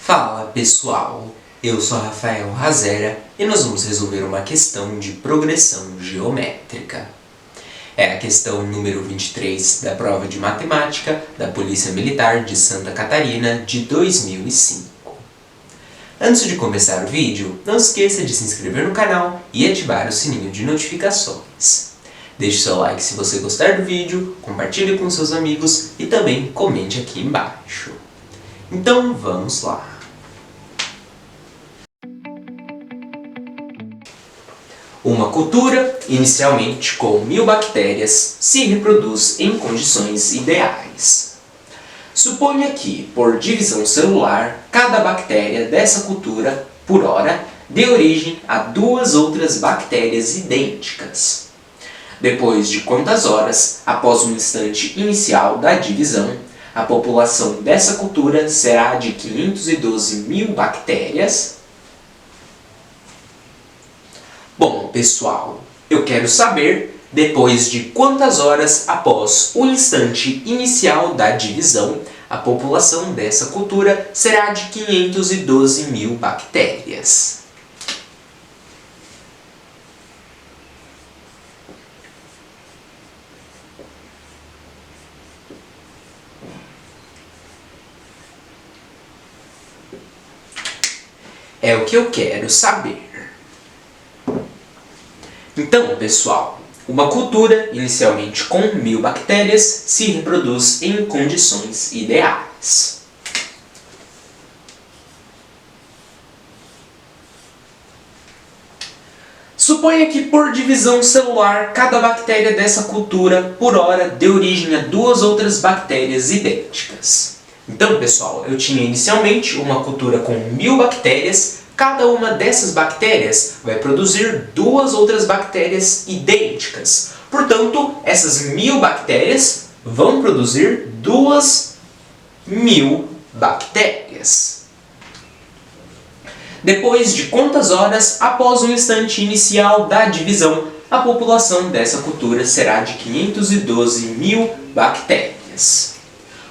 Fala pessoal, eu sou Rafael Razera e nós vamos resolver uma questão de progressão geométrica. É a questão número 23 da prova de matemática da Polícia Militar de Santa Catarina de 2005. Antes de começar o vídeo, não esqueça de se inscrever no canal e ativar o sininho de notificações. Deixe seu like se você gostar do vídeo, compartilhe com seus amigos e também comente aqui embaixo. Então vamos lá! Uma cultura, inicialmente com 1000 bactérias, se reproduz em condições ideais. Suponha que, por divisão celular, cada bactéria dessa cultura, por hora, dê origem a 2 outras bactérias idênticas. Depois de quantas horas, após o instante inicial da divisão, a população dessa cultura será de 512.000 bactérias? Bom, pessoal, eu quero saber depois de quantas horas após o instante inicial da divisão, a população dessa cultura será de 512.000 bactérias. É o que eu quero saber. Então, pessoal, uma cultura, inicialmente com 1000 bactérias, se reproduz em condições ideais. Suponha que, por divisão celular, cada bactéria dessa cultura, por hora, dê origem a 2 outras bactérias idênticas. Então, pessoal, eu tinha inicialmente uma cultura com 1000 bactérias. Cada uma dessas bactérias vai produzir 2 outras bactérias idênticas. Portanto, essas 1000 bactérias vão produzir 2.000 bactérias. Depois de quantas horas após o instante inicial da divisão, a população dessa cultura será de 512.000 bactérias.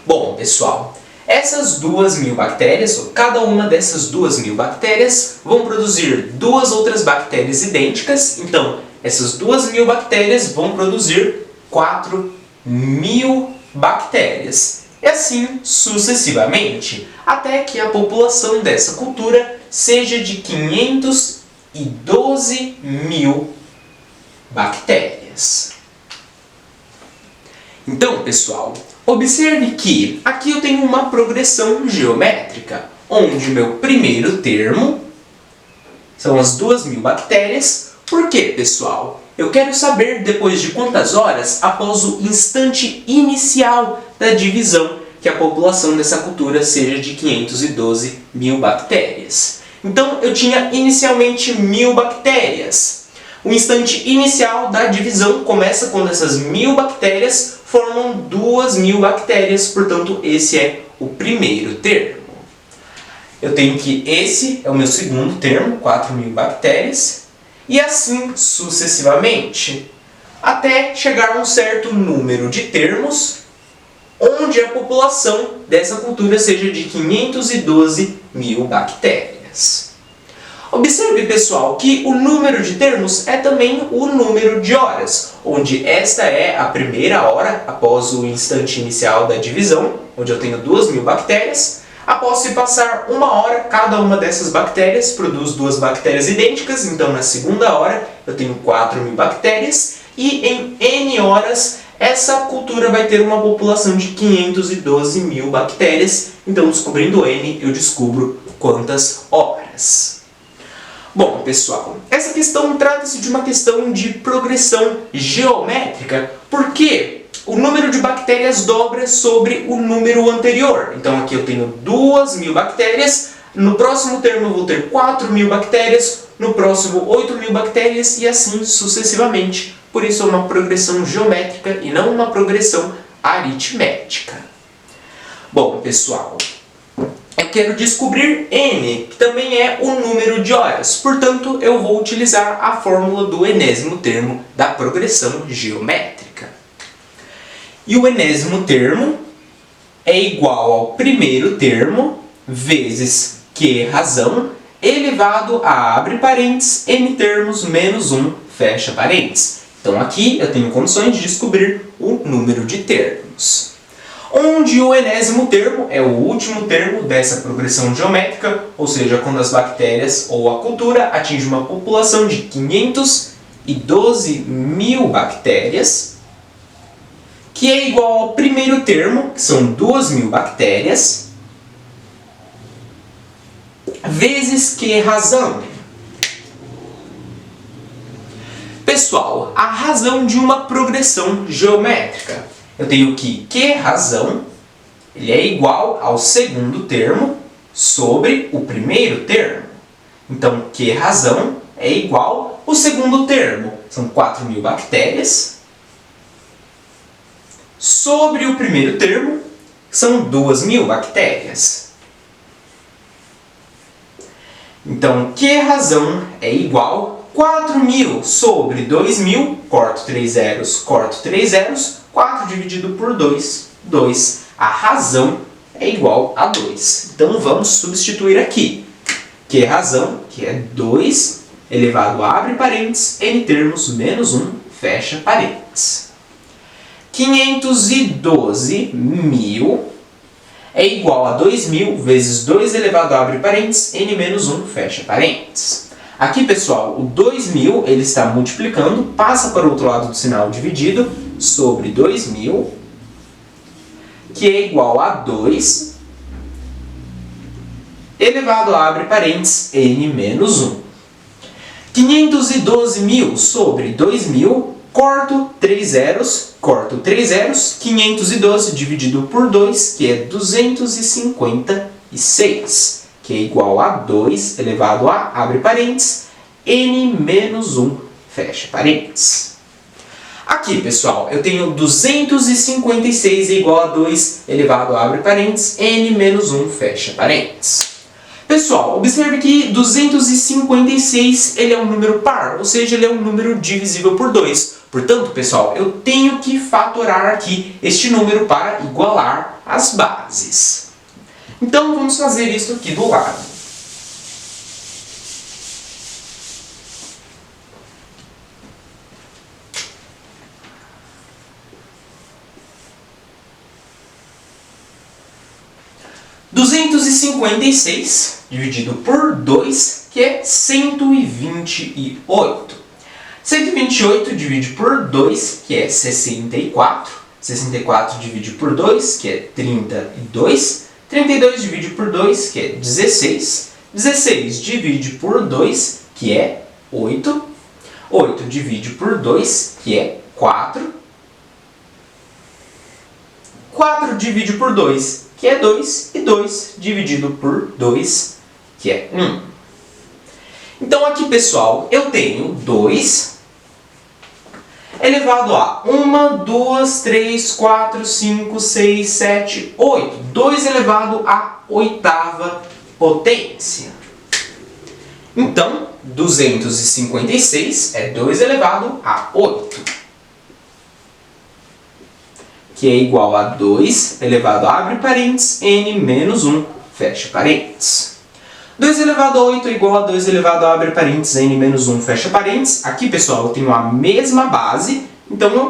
Bom, pessoal, essas 2.000 bactérias, ou cada uma dessas 2.000 bactérias, vão produzir 2 outras bactérias idênticas. Então, essas 2.000 bactérias vão produzir 4.000 bactérias. E assim sucessivamente, até que a população dessa cultura seja de 512.000 bactérias. Então, pessoal, observe que aqui eu tenho uma progressão geométrica, onde o meu primeiro termo são as 2.000 bactérias. Por quê, pessoal? Eu quero saber depois de quantas horas após o instante inicial da divisão que a população dessa cultura seja de 512.000 bactérias. Então, eu tinha inicialmente 1000 bactérias. O instante inicial da divisão começa quando essas 1000 bactérias formam 2.000 bactérias, portanto, esse é o primeiro termo. Eu tenho que esse é o meu segundo termo, 4.000 bactérias, e assim sucessivamente, até chegar a um certo número de termos, onde a população dessa cultura seja de 512.000 bactérias. Observe, pessoal, que o número de termos é também o número de horas, onde esta é a primeira hora após o instante inicial da divisão, onde eu tenho 2.000 bactérias. Após se passar 1 hora, cada uma dessas bactérias produz 2 bactérias idênticas, então na segunda hora eu tenho 4.000 bactérias, e em N horas essa cultura vai ter uma população de 512.000 bactérias, então descobrindo N eu descubro quantas horas. Bom, pessoal, essa questão trata-se de uma questão de progressão geométrica, porque o número de bactérias dobra sobre o número anterior. Então aqui eu tenho 2.000 bactérias, no próximo termo eu vou ter 4.000 bactérias, no próximo 8.000 bactérias e assim sucessivamente. Por isso é uma progressão geométrica e não uma progressão aritmética. Bom, pessoal, eu quero descobrir N, que também é o número de horas. Portanto, eu vou utilizar a fórmula do enésimo termo da progressão geométrica. E o enésimo termo é igual ao primeiro termo vezes Q razão elevado a, abre parênteses, n termos menos 1, fecha parênteses. Então aqui eu tenho condições de descobrir o número de termos. Onde o enésimo termo é o último termo dessa progressão geométrica, ou seja, quando as bactérias ou a cultura atinge uma população de 512 mil bactérias, que é igual ao primeiro termo, que são 2.000 bactérias, vezes Q razão. Pessoal, a razão de uma progressão geométrica. Eu tenho que Q razão ele é igual ao segundo termo sobre o primeiro termo. Então, Q razão é igual ao segundo termo. São 4.000 bactérias. Sobre o primeiro termo, são 2.000 bactérias. Então, Q razão é igual a 4.000 sobre 2.000, corto 3 zeros, 4 dividido por 2, 2. A razão é igual a 2. Então, vamos substituir aqui. Q razão, que é 2, elevado a, abre parênteses, n termos menos 1, fecha parênteses. 512.000 é igual a 2.000 vezes 2 elevado a, abre parênteses, n menos 1, fecha parênteses. Aqui, pessoal, o 2.000 ele está multiplicando, passa para o outro lado do sinal dividido, sobre 2.000, que é igual a 2, elevado a, abre parênteses, n menos 1. 512.000 sobre 2.000, corto 3 zeros, 512 dividido por 2, que é 256, que é igual a 2 elevado a, abre parênteses, n menos 1, fecha parênteses. Aqui, pessoal, eu tenho 256 é igual a 2 elevado a, abre parênteses, n menos 1, fecha parênteses. Pessoal, observe que 256 ele é um número par, ou seja, ele é um número divisível por 2. Portanto, pessoal, eu tenho que fatorar aqui este número para igualar as bases. Então, vamos fazer isso aqui do lado. Dividido por 2, que é 128. 128 divide por 2, que é 64. 64 divide por 2, que é 32. 32 divide por 2, que é 16. 16 divide por 2, que é 8. 8 divide por 2, que é 4. 4 divide por 2, que é 2. E 2 dividido por 2, que é 1. Então, aqui, pessoal, eu tenho 2 elevado a 1, 2, 3, 4, 5, 6, 7, 8. 2 elevado à oitava potência. Então, 256 é 2 elevado a 8. Que é igual a 2 elevado a, abre parênteses, n menos 1, fecha parênteses. 2 elevado a 8 é igual a 2 elevado a, abre parênteses, n menos 1, fecha parênteses. Aqui, pessoal, eu tenho a mesma base, então eu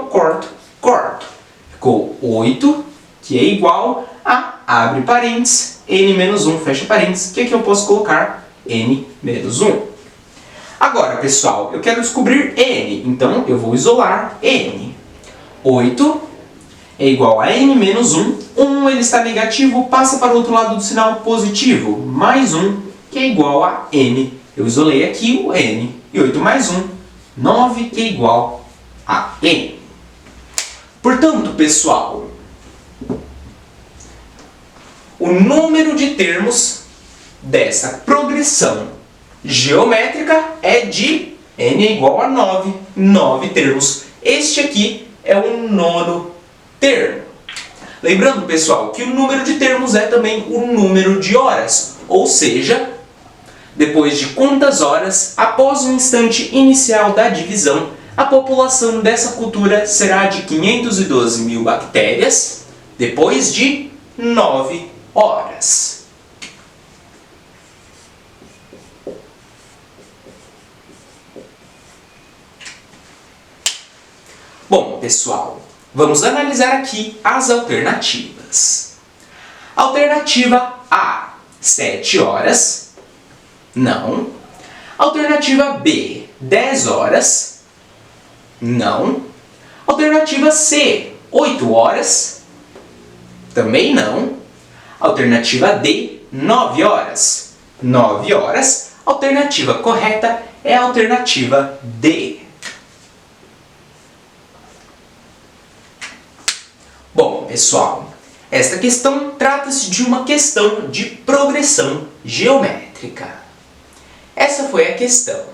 corto. Ficou 8, que é igual a, abre parênteses, n menos 1, fecha parênteses, que aqui eu posso colocar n menos 1. Agora, pessoal, eu quero descobrir n, então eu vou isolar n. 8 é igual a n menos 1. 1 ele está negativo, passa para o outro lado do sinal positivo. Mais 1, que é igual a n. Eu isolei aqui o n. E 8 mais 1, 9, que é igual a n. Portanto, pessoal, o número de termos dessa progressão geométrica é de n é igual a 9. 9 termos. Este aqui é o nono termo. Lembrando, pessoal, que o número de termos é também o número de horas, ou seja, depois de quantas horas, após o instante inicial da divisão, a população dessa cultura será de 512 mil bactérias, depois de 9 horas. Bom, pessoal, vamos analisar aqui as alternativas. Alternativa A, 7 horas. Não. Alternativa B, 10 horas. Não. Alternativa C, 8 horas. Também não. Alternativa D, 9 horas. 9 horas. Alternativa correta é a alternativa D. Bom, pessoal, esta questão trata-se de uma questão de progressão geométrica. Essa foi a questão.